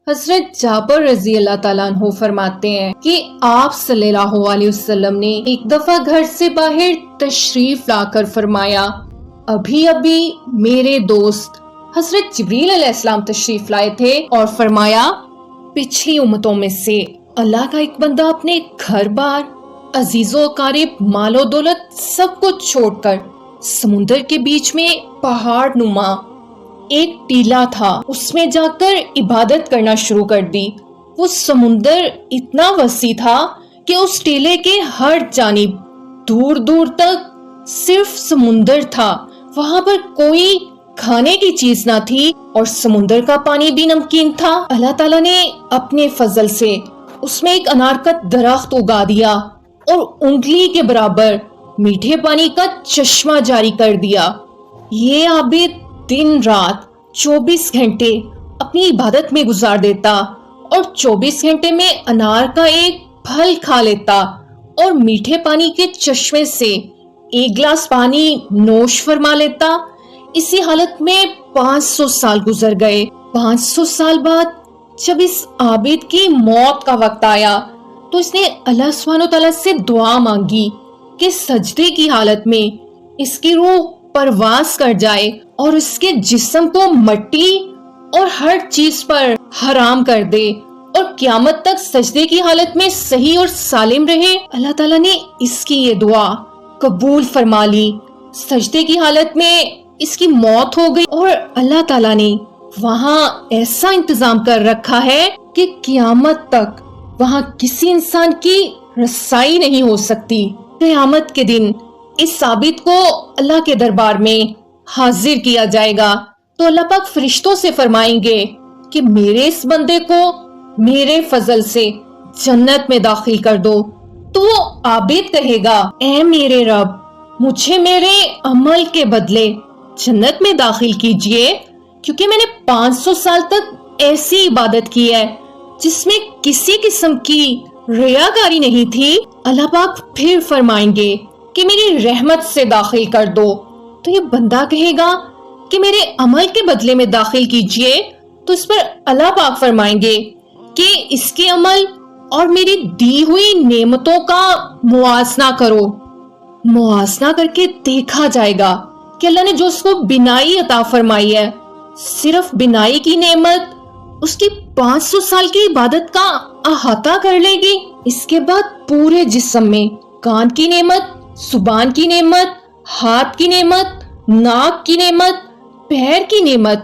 حضرت جابر رضی اللہ تعالیٰ عنہ فرماتے ہیں کہ آپ صلی اللہ علیہ وسلم نے ایک دفعہ گھر سے باہر تشریف لا کر فرمایا، ابھی ابھی میرے دوست حضرت جبریل علیہ السلام تشریف لائے تھے اور فرمایا، پچھلی امتوں میں سے اللہ کا ایک بندہ اپنے گھر بار، عزیز و اقارب، مال و دولت سب کچھ چھوڑ کر سمندر کے بیچ میں پہاڑ نما ایک ٹیلا تھا، اس میں جا کر عبادت کرنا شروع کر دی۔ وہ سمندر اتنا وسیع تھا کہ اس ٹیلے کے ہر جانب دور دور تک صرف سمندر تھا، وہاں پر کوئی کھانے کی چیز نہ تھی اور سمندر کا پانی بھی نمکین تھا۔ اللہ تعالیٰ نے اپنے فضل سے اس میں ایک انار کا درخت اگا دیا اور انگلی کے برابر میٹھے پانی کا چشمہ جاری کر دیا۔ یہ عابد دن رات 24 گھنٹے اپنی عبادت میں گزار دیتا اور 24 گھنٹے میں انار کا ایک پھل کھا لیتا اور میٹھے پانی کے چشمے سے ایک گلاس پانی نوش فرما لیتا۔ اسی حالت میں 500 سال گزر گئے۔ 500 سال بعد جب اس عابد کی موت کا وقت آیا تو اس نے اللہ سبحانہ وتعالیٰ سے دعا مانگی کہ سجدے کی حالت میں اس کی روح پرواز کر جائے اور اس کے جسم کو مٹی اور ہر چیز پر حرام کر دے اور قیامت تک سجدے کی حالت میں صحیح اور سالم رہے۔ اللہ تعالیٰ نے اس کی یہ دعا قبول فرما لی۔ سجدے کی حالت میں اس کی موت ہو گئی اور اللہ تعالیٰ نے وہاں ایسا انتظام کر رکھا ہے کہ قیامت تک وہاں کسی انسان کی رسائی نہیں ہو سکتی۔ قیامت کے دن اس عابد کو اللہ کے دربار میں حاضر کیا جائے گا تو اللہ پاک فرشتوں سے فرمائیں گے کہ میرے اس بندے کو میرے فضل سے جنت میں داخل کر دو۔ تو وہ عابد کہے گا، اے میرے رب، مجھے میرے عمل کے بدلے جنت میں داخل کیجئے، کیونکہ میں نے 500 سال تک ایسی عبادت کی ہے جس میں کسی قسم کی ریاکاری نہیں تھی۔ اللہ پاک پھر فرمائیں گے کہ میری رحمت سے داخل کر دو۔ تو یہ بندہ کہے گا کہ میرے عمل کے بدلے میں داخل کیجئے، تو اس پر اللہ پاک فرمائیں گے کہ اس کے عمل اور میری دی ہوئی نعمتوں کا موازنہ کرو۔ موازنہ کر کے دیکھا جائے گا کہ اللہ نے جو اس کو بینائی عطا فرمائی ہے، صرف بینائی کی نعمت اس کی 500 سال کی عبادت کا احاطہ کر لے گی۔ اس کے بعد پورے جسم میں کان کی نعمت، زبان کی نعمت، ہاتھ کی نعمت، ناک کی نعمت، پیر کی نعمت،